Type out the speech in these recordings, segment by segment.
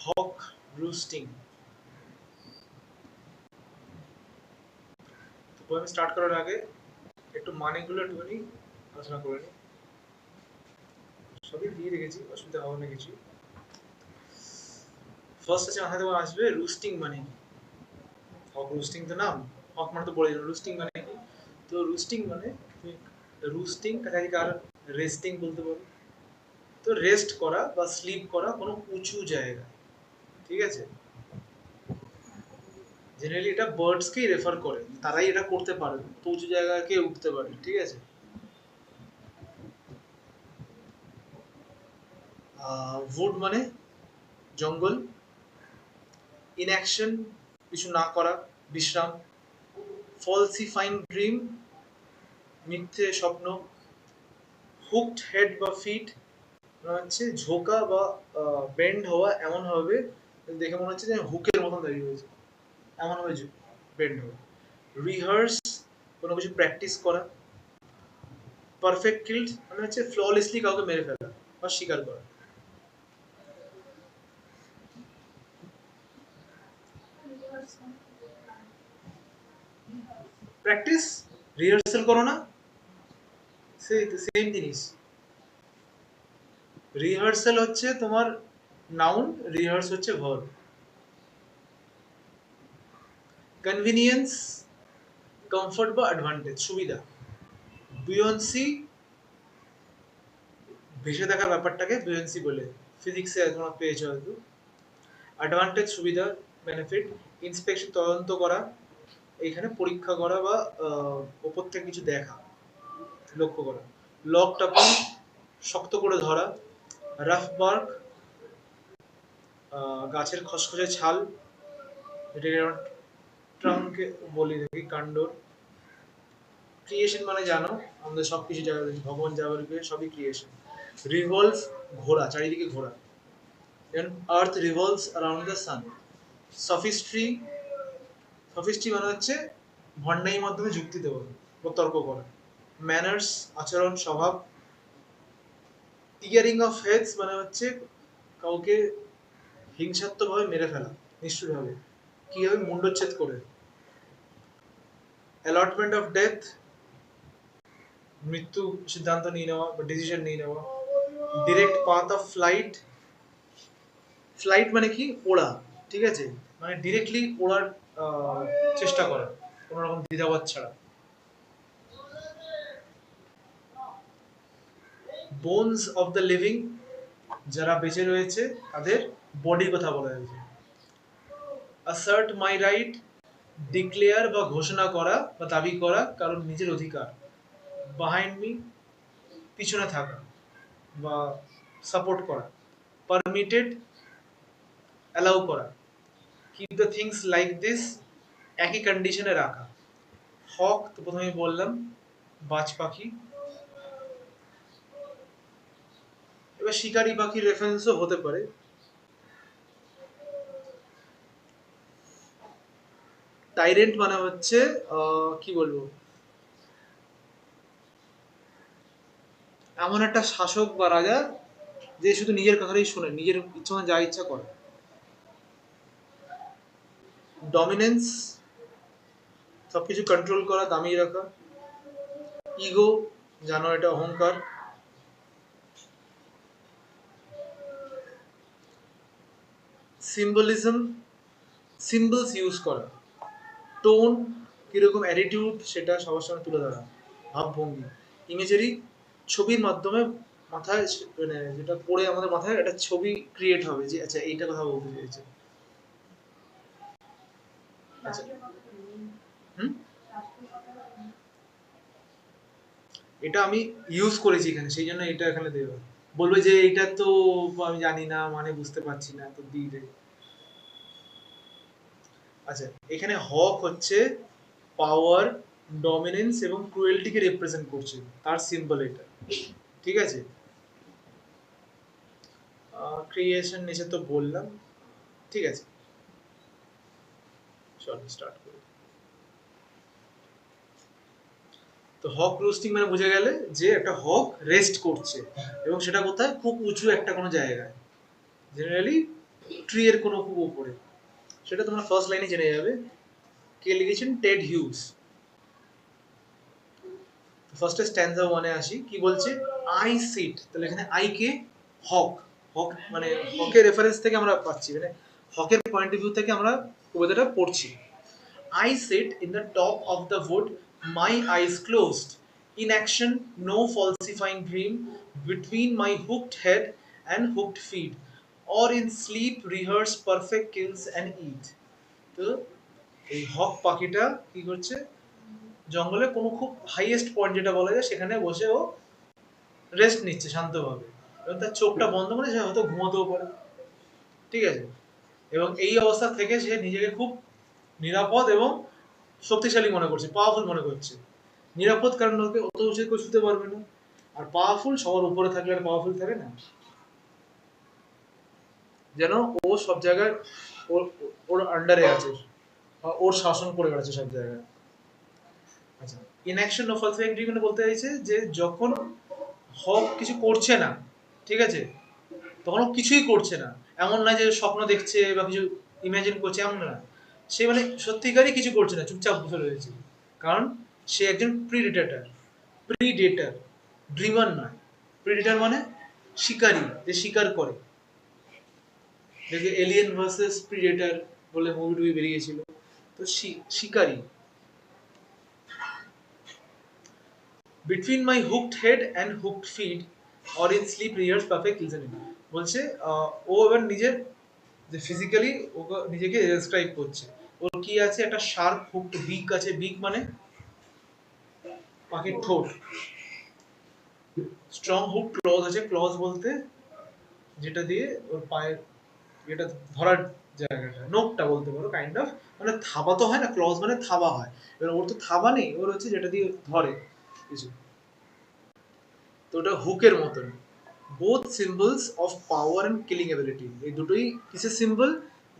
হক রুস্টিং। তো poem start করার আগে একটু মানেগুলো একটুখানি আলোচনা করে নিই। সবই দিয়ে রেখেছি, অসুবিধা হবে না কিছু। ফার্স্ট আছে মাথায় তোমার আসবে রুস্টিং মানে কি। হক রুস্টিং তো নাম, হক মানে তো বলে দিল, রুস্টিং মানে কি। তো রুস্টিং মানে রুস্টিং কাছাকাছি রেস্টিং বলতে পারো। তো রেস্ট করা বা স্লিপ করা কোনো উঁচু জায়গা, ঠিক আছে। জেনারেলি এটা বার্ডসকেই রেফার করে, তারাই এটা করতে পারে, তো উঁচু জায়গায় কে উঠতে পারে, ঠিক আছে। উড মানে জঙ্গল। ইনঅ্যাকশন কিছু না করা, বিশ্রাম। ফলসিফাইং ড্রিম মিথ্যে স্বপ্ন। হুকড হেড বা ফিট মানে হচ্ছে ঝোঁকা বা বেন্ড হওয়া এমন হবে দেখে মনে হচ্ছে যে হুকের মতন দাঁড়িয়ে হয়েছে, এমন হবে বেন্ড হবে। রিহার্স কোনো কিছু প্র্যাকটিস করা। পারফেক্ট কিল্ড মানে হচ্ছে ফ্ললেসলি কাউকে মেরে ফেলা বা শিকার করা। প্র্যাকটিস, রিহার্সাল করো না, সেই সেম জিনিস। রিহার্সাল হচ্ছে তোমার নাউন, রিহার্স হচ্ছে ভার্ব। কনভিনিয়েন্স কমফর্ট বা অ্যাডভান্টেজ, সুবিধা। বুয়ন্সি ভেসে থাকার ব্যাপারটাকে বুয়ন্সি বলে, ফিজিক্সে তোমরা পেয়েছো হয়তো। অ্যাডভান্টেজ সুবিধা, বেনিফিট। ইন্সপেকশন তদন্ত করা, এইখানে পরীক্ষা করা বা ওপর থেকে কিছু দেখা, লক্ষ্য করা। লক টাপন শক্ত করে ধরা। রাফ বার্ক গাছের খসখসে ছাল, এটাকে ট্রাঙ্কে বলি দেখি, কাণ্ডর। ক্রিয়েশন মানে জানো আমাদের সবকিছু জায়গা ভগবান যাবে সবই ক্রিয়েশন। রিভলভ ঘোরা, চারিদিকে ঘোরা। আর্থ revolves around the sun. Sophistry, sophistry মানে হচ্ছে ভণ্ডামির মাধ্যমে যুক্তি দেওয়া বা তর্ক করা। ম্যানার্স আচরণ স্বভাব। টিয়ারিং অফ হেডস মানে হচ্ছে কাউকে হিংসাত্মকভাবে মেরে ফেলা, নিষ্ঠুরভাবে, কিভাবে মুন্ডচ্ছেদ করে। অ্যালটমেন্ট অফ ডেথ মৃত্যু সিদ্ধান্ত নিয়ে নেওয়া বা ডিসিশন নিয়ে নেওয়া। Direct path of flight, flight মানে কি ওড়া, ঠিক আছে, মানে ডিরেক্টলি ওড়ার চেষ্টা করা কোনো রকম দ্বিধাবোধ ছাড়া। বোনস অফ দ্য লিভিং, যারা বেঁচে রয়েছে তাদের বডির কথা বলা হয়েছে। অ্যাসার্ট মাই রাইট, ডিক্লেয়ার বা ঘোষণা করা বা দাবি করা কারণ নিজের অধিকার। বিহাইন্ড মি পিছনে থাকা বা সাপোর্ট করা। পারমিটেড অ্যালাউ করা। Keep the things like this একই কন্ডিশনে রাখা। হক তো প্রথমেই বললাম, বাজ পাখি। এবার শিকারি পাখির রেফারেন্সও হতে পারে। টাইরেন্ট মানে হচ্ছে কি বলবো, এমন একটা শাসক বা রাজা যে শুধু নিজের কথাটাই শোনে, নিজের ইচ্ছা যা ইচ্ছা করে। ডমিনেন্স সবকিছু কন্ট্রোল করা, দামিয়ে রাখা। ইগো জানো এটা অহংকার। সিম্বলিজম সিম্বলস ইউজ করা। টোন কিরকম অ্যাটিটিউড সেটা সবার সামনে তুলে ধরা, ভাবভঙ্গি। ইমেজারি ছবির মাধ্যমে মাথায় মানে যেটা পড়ে আমাদের মাথায় একটা ছবি ক্রিয়েট হবে যে আচ্ছা এইটা কথা বলতে চাইছে। আচ্ছা, হুম, এটা আমি ইউজ করেছি এখানে, সেই জন্য এটা এখানে দেবো। বলবে যে এটা তো আমি জানি না, মানে বুঝতে পারছি না, তো দিয়ে দেবে। আচ্ছা, এখানে হক হচ্ছে পাওয়ার, ডমিনেন্স এবং ক্রুয়েলটিকে রিপ্রেজেন্ট করছে, তার সিম্বল এটা, ঠিক আছে। ক্রিয়েশন নিচে তো বললাম, ঠিক আছে, চলো স্টার্ট করি। তো হক রোস্টিং মানে বুঝে গেলে যে একটা হক রেস্ট করছে, এবং সেটা কোথায়, খুব উঁচু একটা কোনো জায়গায়, জেনারেলি ট্রি এর কোনো খুব উপরে, সেটা তোমরা ফার্স্ট লাইনে জেনে যাবে। কে লিখেছেন? Ted huge. ফার্স্টে স্ট্যান্জা ওয়ানে আসি, কি বলছে? আই সিট, তাহলে এখানে আই কে? হক। হক মানে হকের রেফারেন্স থেকে আমরা পাচ্ছি, মানে হকের পয়েন্ট অফ ভিউ থেকে আমরা কবিতাটা পড়ছি। I sit in the top of the wood, my eyes closed. In action, no falsifying dream, between my hooked head and hooked feet. Or in sleep, rehearse perfect kills and eat. তো এই হক পাখিটা কি করছে? জঙ্গলে কোনো খুব highest point যেটা বলা যায় সেখানে বসে ও রেস্ট নিচ্ছে শান্তভাবে, এবং তার চোখটা বন্ধ করে সে হয়তো ঘুমোতেও পারে, ঠিক আছে? এবং এই অবস্থা থেকে সে নিজেকে খুব নিরাপদ এবং শক্তিশালী মনে করছে, পাওয়ারফুল মনে করছে। নিরাপদ কারণ ওকে অত উঁচু কেউ শুতে পারবে না, আর পাওয়ারফুল সবার উপরে থাকলে আর পাওয়ারফুল থাকে না, যেন ও সব জায়গায় ওর ওর আন্ডারে আছে, ওর শাসন করে বেড়াচ্ছে সব জায়গায়। আচ্ছা, ইনঅ্যাকশন নো ফালসিফাইং ড্রিম মানে বলতে চাইছে যে যখন হক কিছু করছে না, ঠিক আছে, তখন ও কিছুই করছে না, এমন না যে স্বপ্ন দেখছে বা কিছু ইমাজিন করছে, এমন না, সে মানে সত্যিকারই কিছু করছে না, চুপচাপ বসে রয়েছে, কারণ সে একজন প্রিডেটার। প্রিডেটার, ড্রিমার নয়। প্রিডেটার মানে শিকারী, যে শিকার করে। দেখবে এলিয়েন ভার্সেস প্রিডেটার বলে মুভি টুভি বেরিয়েছিল, তো শিকারী। Between my hooked head and hooked feet, or in sleep rehearse perfect listening. বলছে ও এবার নিজের যে ফিজিক্যালি ওকে নিজেকে ডেসক্রাইব করছে। ওর কি আছে? একটা শার্প হুকড বিক আছে। বিক মানে পাখির ঠোঁট। স্ট্রং হুক ক্লজ আছে। ক্লজ বলতে যেটা দিয়ে ওর পায়ের এটা ধরার জায়গাটা, নোকটা বলতে পারো, কাইন্ড অফ, মানে থাবা তো হয় না, ক্লজ মানে থাবা হয়, এবার ওর তো থাবা নেই, ওর হচ্ছে যেটা দিয়ে ধরে কিছু, তো ওটা হুকের মতন। Both symbols of power and killing ability, এই দুটোই কিসের সিম্বল?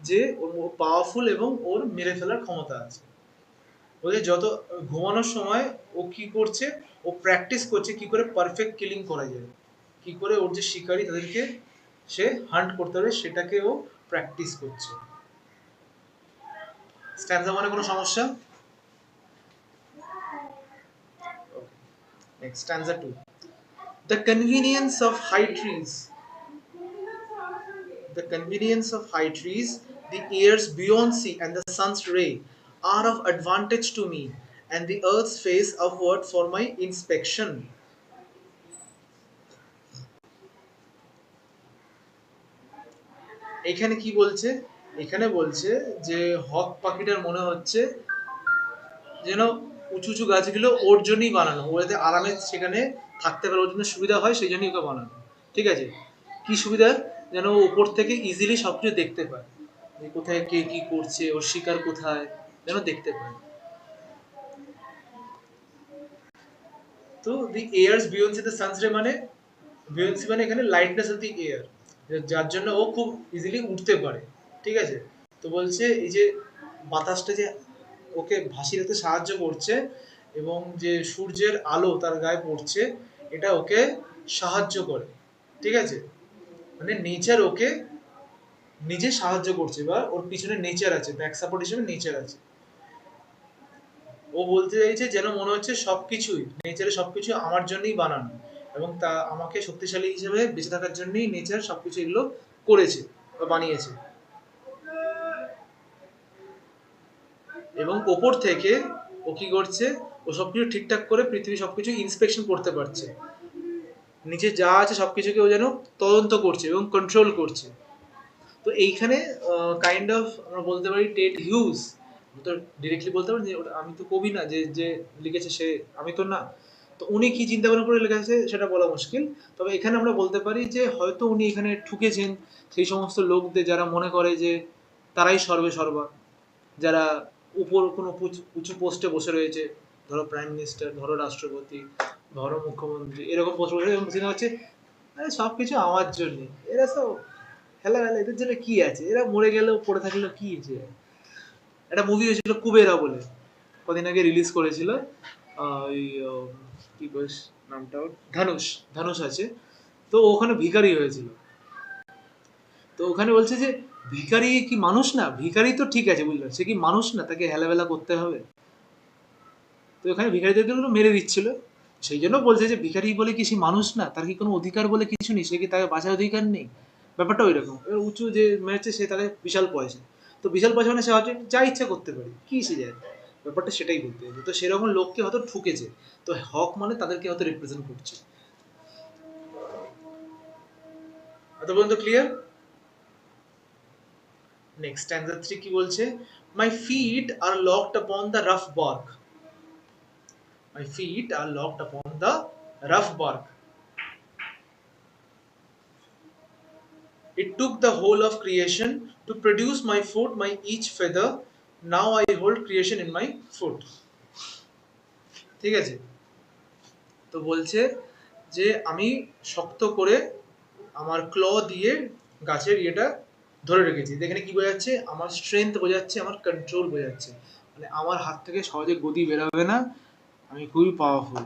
যে ওর পাওয়ারফুল এবং ওর মেরে ফেলার ক্ষমতা আছে। ওই যে যত ঘুমানোর সময় ও কি করছে? ও প্র্যাকটিস করছে কি করে পারফেক্ট কিলিং করা যায়, কি করে ওর যে শিকারী তাদেরকে সে হান্ট করতে হবে, সেটাকে ও প্র্যাকটিস করছে। স্ট্যান্জা মানে কোনো সমস্যা? Next স্ট্যান্জা 2। The convenience of high trees, the convenience of high trees, the air's buoyancy and the sun's ray are of advantage to me, and the earth's face upward for my inspection. এখানে কি বলছে? এখানে বলছে যে হক পাখিটার মনে হচ্ছে যেন উঁচু উঁচু গাছগুলো ওর জন্যই বানানো, ও যাতে আরামে সেখানে থাকতে পারে, ওর জন্য সুবিধা হয়, সেই জন্যই ওকে বানানো, ঠিক আছে? কি সুবিধা? যেন ও উপর থেকে ইজিলি সবকিছু দেখতে পায়, যে কোথায় কে কি করছে, ওর শিকার কোথায়, যেন দেখতে পায়। তো দি এয়ারস বিয়ন্সি দ্য সানস রে মানে, বিয়ন্সি মানে এখানে লাইটনেস অফ দি এয়ার, যার জন্য ও খুব ইজিলি উঠতে পারে, ঠিক আছে? তো বলছে এই যে বাতাসটা যে ওকে ভাসিয়ে রাখতে সাহায্য করছে, এবং যে সূর্যের আলো তার গায়ে পড়ছে, এটা ওকে সাহায্য করে, ঠিক আছে? মানে নেচার ওকে নিজে সাহায্য করছে, বা ওর পিছনে নেচার আছে, ব্যাক সাপোর্ট হিসেবে নেচার আছে। ও বলতে চাইছে যেন মনে হচ্ছে সবকিছুই নেচারে, সবকিছু আমার জন্যই বানানো, এবং তা আমাকে শক্তিশালী হিসেবে বেঁচে থাকার জন্যই নেচার সবকিছু এগুলো করেছে বা বানিয়েছে। এবং ওপর থেকে ও কি করছে? ও সবকিছু ঠিকঠাক করে পৃথিবী সবকিছু ইন্সপেকশন করতে পারছে, নিচে যা আছে সবকিছুকে ও যেন তদন্ত করছে এবং কন্ট্রোল করছে। তো এইখানে কাইন্ড অফ আমরা বলতে পারি টেড হিউজ, তো ডিরেক্টলি বলতে পারি যে আমি তো কবি না, যে যে লিখেছে সে, আমি তো না, তো উনি কি চিন্তা ভাবনা করে লেখেছে সেটা বলা মুশকিল। তবে এখানে আমরা বলতে পারি যে হয়তো উনি এখানে ঠুকেছেন সেই সমস্ত লোকদের যারা মনে করে যে তারাই সর্বে সর্বা, যারা উপর কোনো উঁচু পোস্টে বসে রয়েছে, ধরো প্রাইম মিনিস্টার, ধরো রাষ্ট্রপতি, ধরো মুখ্যমন্ত্রী, এরকম পোস্টে বসে এবং চিন্তা হচ্ছে আরে সব কিছু আমার জন্যে, এরা সব হেলা হেলা, এদের জন্য কি আছে, এরা মরে গেলেও পড়ে থাকলেও কি আছে। একটা মুভি হয়েছিল কুবেরা বলে, কদিন আগে রিলিজ করেছিল, ওই কি বস নামটা ওর? ধানুষ, ধানুষ আছে। তো ওখানে ভিখারি হয়েছিল, তো ওখানে বলছে যে ভিখারি কি মানুষ না? ভিখারি তো ঠিক আছে, বুঝলাম, সে কি মানুষ না? তাকে হেলাবেলা করতে হবে? তো এখানে ভিখারিদেরকে মেরে দিচ্ছিল, সেই জন্য বলছে যে ভিখারি বলে কি সে মানুষ না? তার কি কোনো অধিকার বলে কিছু নেই? সে কি তাকে বাঁচার অধিকার নেই? ব্যাপারটা ওই রকম। এবার উঁচু যে মেরেছে সে তাকে বিশাল পয়সা, তো বিশাল পয়সা মানে সে হয়তো যা ইচ্ছা করতে পারে, কি সে যায়, ব্যাপারটা সেটাই বলতে হবে। তো সেরকম লোককে হয়তো ঠুকেছে, তো হক মানে তাদেরকে হয়তো রিপ্রেজেন্ট করছে। এত পর্যন্ত ক্লিয়ার? নেক্সট স্ট্যান্জা 3 কি বলছে? My feet are locked upon the rough bark. My feet are locked upon the rough bark. It took the whole of creation to produce my foot, my each feather. Now I hold creation in my foot. ঠিক আছে? তো বলছে যে আমি শক্ত করে আমার ক্ল দিয়ে গাছের ইয়েটা ধরে রেখেছি। এখানে কি বোঝাচ্ছে? আমার স্ট্রেংথ বোঝাচ্ছে, আমার কন্ট্রোল বোঝাচ্ছে। মানে আমার হাত থেকে সহজে গদি বেরোবে না, আমি খুবই পাওয়ারফুল।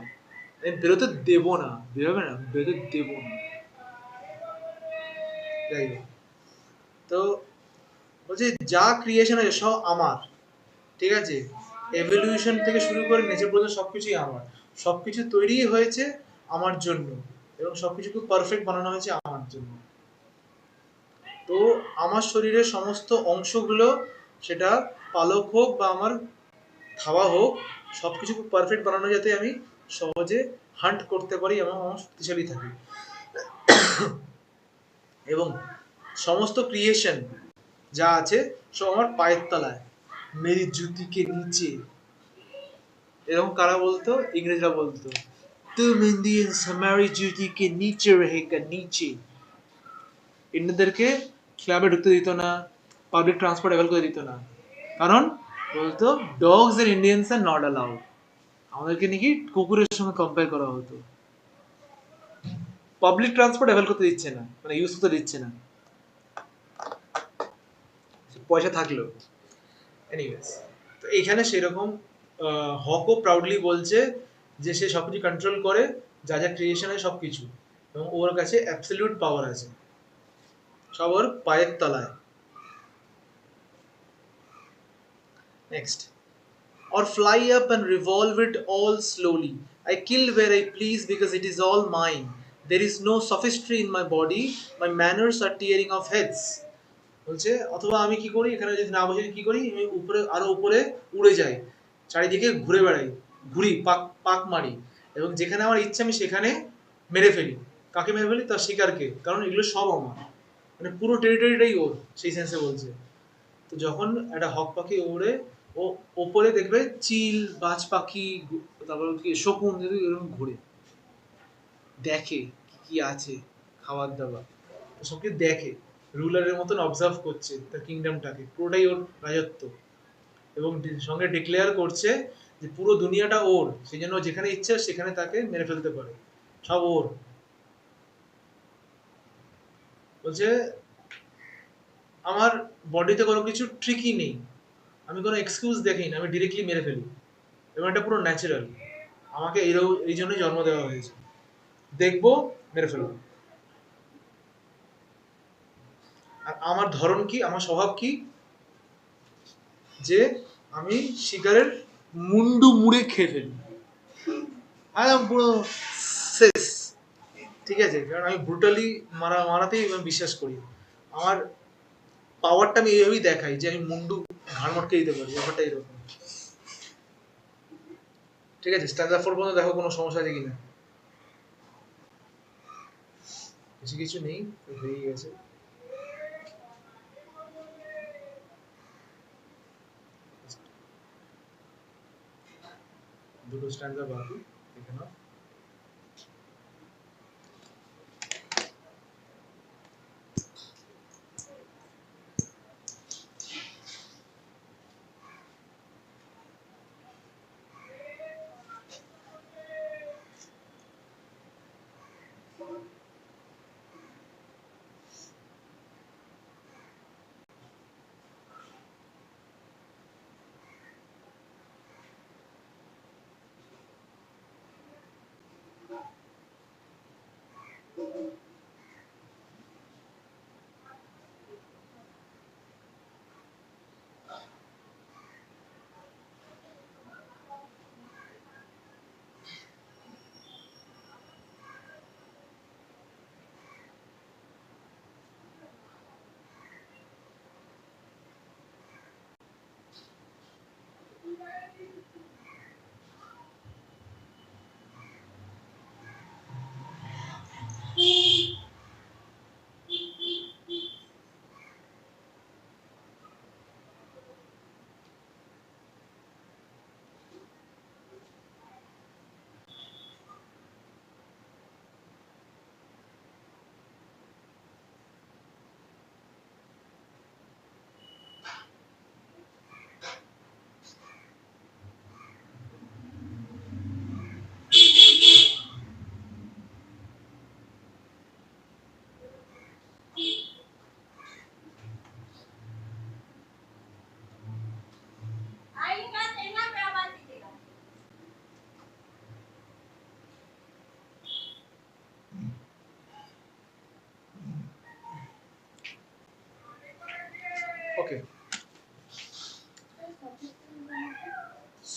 আমি বেরোতে দেবো না, বেরোবে না, বেরোতে দেবো না। যাই হোক, তো বলছে যা ক্রিয়েশন আছে সব আমার, ঠিক আছে? এভলিউশন থেকে শুরু করে নেচার পর্যন্ত সবকিছুই আমার, সবকিছু তৈরি হয়েছে আমার জন্য, এবং সবকিছু খুব পারফেক্ট বানানো হয়েছে আমার জন্য। তো আমার শরীরের সমস্ত অংশগুলো, সেটা পালক হোক বা আমার খাওয়া হোক, সবকিছু খুব পারফেক্ট বানানো, যাতে আমি সহজে হান্ট করতে পারি এবং আমার শক্তিশালী থাকি। এবং সমস্ত ক্রিয়েশন যা আছে সব আমার পায়ের তলায়, মেরি জুতিকে নিচে। এরকম কারা বলতো? ইংরেজরা বলতো, তুম ইন্ডিয়ান্স हमारी जूती के नीचे रहेगा नीचे। ইন্ডিয়ানদেরকে ক্লাবে ঢুকতে দিত না, পাবলিক ট্রান্সপোর্ট অ্যাভেল করে দিত না, কারণ বলতো dogs and Indians are not allowed. আমাদেরকে নাকি কুকুরের সঙ্গে কম্পেয়ার করা হতো। পাবলিক ট্রান্সপোর্ট অ্যাভেল করতে দিচ্ছে না, মানে ইউজ করতে দিচ্ছে না, পয়সা থাকলেও। এনিওয়েজ, তো এখানে সেরকম হকও প্রাউডলি বলছে যে সে সবকিছু কন্ট্রোল করে, যা যা ক্রিয়েশন হয় সবকিছু, এবং ওর কাছে অ্যাবসলিউট পাওয়ার আছে, সব ওর পায়ের তলায়। Next, or fly up and revolve it all slowly. I kill where I please because it is all mine. There is no sophistry in my body. My manners are tearing off heads. বলছে অথবা আমি কি করি, এখানে যদি না বসে কি করি, আমি উপরে, আরো উপরে উড়ে যাই, চারিদিকে ঘুরে বেড়াই, ঘুরি, পাক পাক মারি, এবং যেখানে আমার ইচ্ছা আমি সেখানে মেরে ফেলি। কাকে মেরে ফেলি? তার শিকারকে, কারণ এগুলো সব আমার, মানে পুরো টেরিটরিটাই ওর, সেই সেন্সে বলছে। তো যখন একটা হক পাখি ওড়ে, ও ওপরে দেখবে চিল, বাজ পাখি, তারপর কি শকুন, যদি এরকম ঘুরে দেখে কি কি আছে, খাবার দাবার, সবকে দেখে, রুলারের মতন অবজার্ভ করছে তার কিংডমটাকে, পুরোটাই ওর রাজত্ব, এবং সঙ্গে ডিক্লেয়ার করছে যে পুরো দুনিয়াটা ওর, সেই জন্য যেখানে ইচ্ছে সেখানে তাকে মেরে ফেলতে পারে, সব ওর। বলছে আমার বডিতে কোনো কিছু ট্রিকই নেই, আমি কোনো এক্সকিউজ দেখি না, আমি ডিরেক্টলি মেরে ফেলি, এবং এটা পুরো ন্যাচারাল, আমাকে এই জন্যই জন্ম দেওয়া হয়েছে, দেখবো, মেরে ফেলবো। আর আমার ধরন কি, আমার স্বভাব কি, যে আমি শিকারের মুন্ডু মুড়ে খেয়ে ফেলি, একদম পুরো শেষ, ঠিক আছে? কারণ আমি ব্রুটালি মারাতেই আমি বিশ্বাস করি, আমার পাওয়ারটা আমি এইভাবেই দেখাই যে আমি মুন্ডু ঘাড় মটকে দিতে পারি, ব্যাপারটা এরকম। ঠিক আছে, স্ট্যান্ডার্ড 4 পর্যন্ত দেখো কোনো সমস্যা আছে কিনা। বেশি কিছু নেই, হয়ে গেছে। দুটো স্ট্যান্ডার্ড বাকি, দেখে নাও।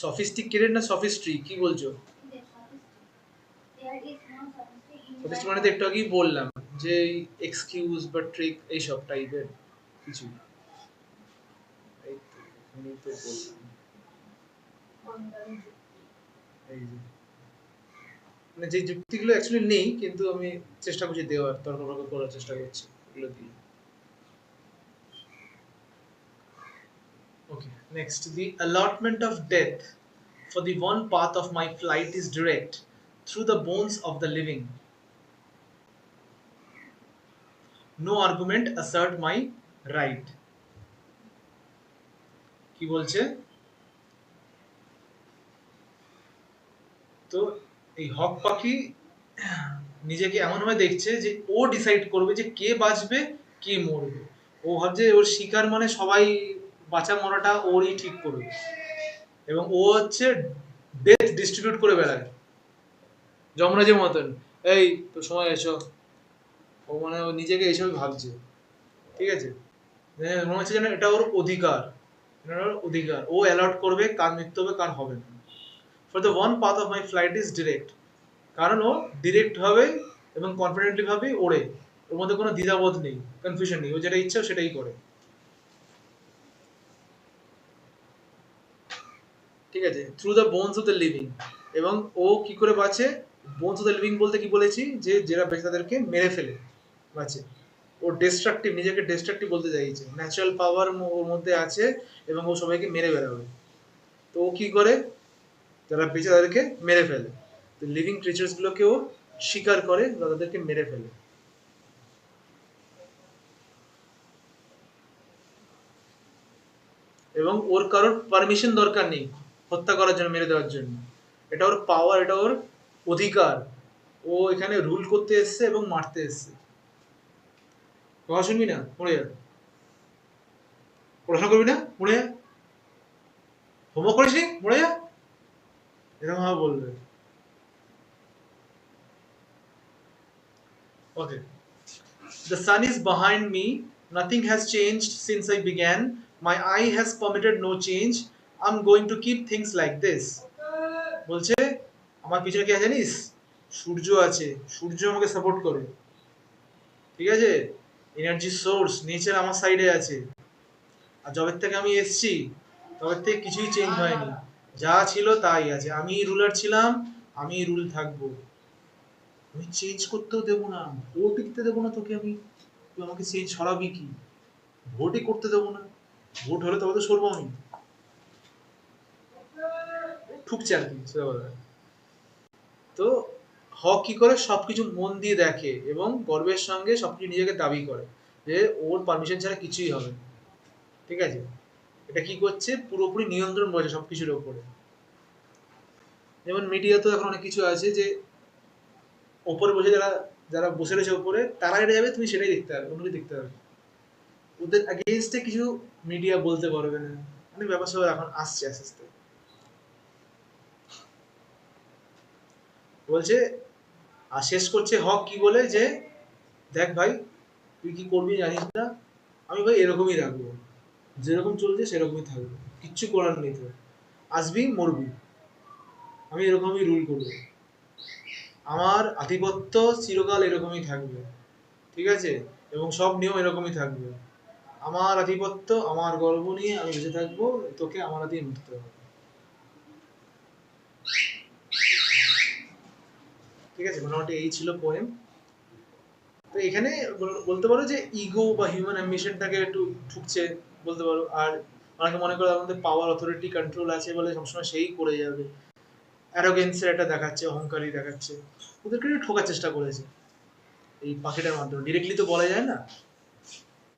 সফিস্টিকেটেড না সফিস্ট্রি কি বলছো? সফিস্ট্রি মানে তো একটু আগেই বললাম যে এক্সকিউজ বা ট্রিক এইসব টাইপের কিছু। এই তো এখনই তো বললাম। এই যে মানে যে যুক্তিগুলো অ্যাকচুয়ালি নেই কিন্তু আমি চেষ্টা করছি দেওয়ার, তর্ক বর্ক করার চেষ্টা করছি এগুলো দিয়ে। Okay, next. The allotment of death for the one path of my flight is direct through the bones of the living. No argument assert my right. কি বলছে? তো এই হক পাখি নিজেকে এমনভাবে দেখছে যে ও ডিসাইড করবে যে কে বাঁচবে কে মরবে। ও ভাবছে ওর শিকার মানে সবাই বাঁচা মরাটা ওরই ঠিক করবে, এবং ও হচ্ছে ডেথ ডিস্ট্রিবিউট করে বেড়ায় যমরাজের মতন। এই তো সময় এসো, ও মানে ও নিজেকে এইসবই ভাবছে, ঠিক আছে? মনে হচ্ছে যেন এটা ওর অধিকার, এটা ওর অধিকার, ও অ্যালট করবে কার মৃত্যু হবে কার হবে না। For the one path of my flight is direct, কারণ ও ডিরেক্ট ভাবে এবং কনফিডেন্টলি ভাবে ওড়ে, ওর মধ্যে কোনো দ্বিধাবোধ নেই, কনফিউশন নেই, ও যেটা ইচ্ছা সেটাই করে, ঠিক আছে? Through the bones of the living, এবং ও কি করে বাঁচে? বোনস অফ দ্য লিভিং বলতে কি বলেছি? যে যারা বেঁচে তাদেরকে মেরে ফেলে বাঁচে। ও ডিস্ট্রাকটিভ, নিজেকে ডিস্ট্রাকটিভ বলতে চাইছে, ন্যাচারাল পাওয়ার ওর মধ্যে আছে এবং ও সবাইকে মেরে বেড়াবে। তো ও কি করে? যারা বেঁচে তাদেরকে মেরে ফেলে, তো লিভিং ক্রিচার্স গুলোকে ও শিকার করে বা তাদেরকে মেরে ফেলে। এবং ওর কারোর পারমিশন দরকার নেই হত্যা করার জন্য, মেরে দেওয়ার জন্য। এটা ওর পাওয়ার, এটা ওর অধিকার। ও এখানে রুল করতে এসছে এবং মারতে এসছে। কথা শুনবি না, মরে যা। পড়াশোনা করবি না, মরে যা। হোমওয়ার্ক করিস নি, মরে যা। এরকম ভাবে বলবে। Okay. The sun is behind me. Nothing has changed since I began. My eye has permitted no change. I'm going to keep things like this. বলছে আমার পিছনে কি আছে জানিস? সূর্য আছে, সূর্য আমাকে সাপোর্ট করে, ঠিক আছে? এনার্জি সোর্স, নেচার আমার সাইডে আছে। আর যবে থেকে আমি এসছি তবে থেকে কিছুই চেঞ্জ হয়নি, যা ছিল তাই আছে। আমি রুলার ছিলাম, আমি রুল থাকবো, আমি চেঞ্জ করতেও দেবো না, ভোট দিতে দেবো না তোকে আমি। তুই আমাকে চেঞ্জ ছড়াবি কি? ভোটই করতে দেবো না, ভোট হলে তবে তো সরবো আমি। ঠুকছে আর কি সেটা বলা। তো হক কি করে? সবকিছু মন দিয়ে দেখে এবং গর্বের সঙ্গে সবকিছু নিজেকে দাবি করে যে ওর পারমিশন ছাড়া কিছুই হবে না, ঠিক আছে? এটা কি করছে? পুরোপুরি নিয়ন্ত্রণ করেছে সবকিছুর ওপরে। যেমন মিডিয়া তো এখন অনেক কিছু আছে যে ওপরে বসে যারা যারা বসে রয়েছে ওপরে, তারা এটা যাবে, তুমি সেটাই দেখতে হবে, অন্য কিছু দেখতে হবে। ওদের এগেইনস্টে কিছু মিডিয়া বলতে পারবে না, অনেক ব্যাপার সব এখন আসছে আস্তে আস্তে। বলছে, আর শেষ করছে হক কি বলে যে দেখ ভাই, তুই কি করবি জানিস না, আমি ভাই এরকমই রাখবো, যেরকম চলছে সেরকমই থাকবে, কিচ্ছু করার নেই তোর, আসবি মরবি, আমি এরকমই রুল করবো, আমার আধিপত্য চিরকাল এরকমই থাকবে, ঠিক আছে? এবং সব নিয়ম এরকমই থাকবে। আমার আধিপত্য, আমার গর্ব নিয়ে আমি বেঁচে থাকবো, তোকে আমার হাতেই মরতে হবে, ঠিক আছে? মোটামুটি এই ছিল পোয়েম। তো এখানে বলতে পারো যে ইগো বা হিউম্যান অ্যাম্বিশনটাকে একটু ঠুকছে বলতে পারো। আর অনেকে মনে করে আমাদের পাওয়ার, অথরিটি, কন্ট্রোল আছে বলে সবসময় সেই করে যাবে, অ্যারোগেন্সের একটা দেখাচ্ছে, অহংকারী দেখাচ্ছে, ওদেরকে একটু ঠোকার চেষ্টা করেছে এই পাখিটার মাধ্যমে। ডিরেক্টলি তো বলা যায় না,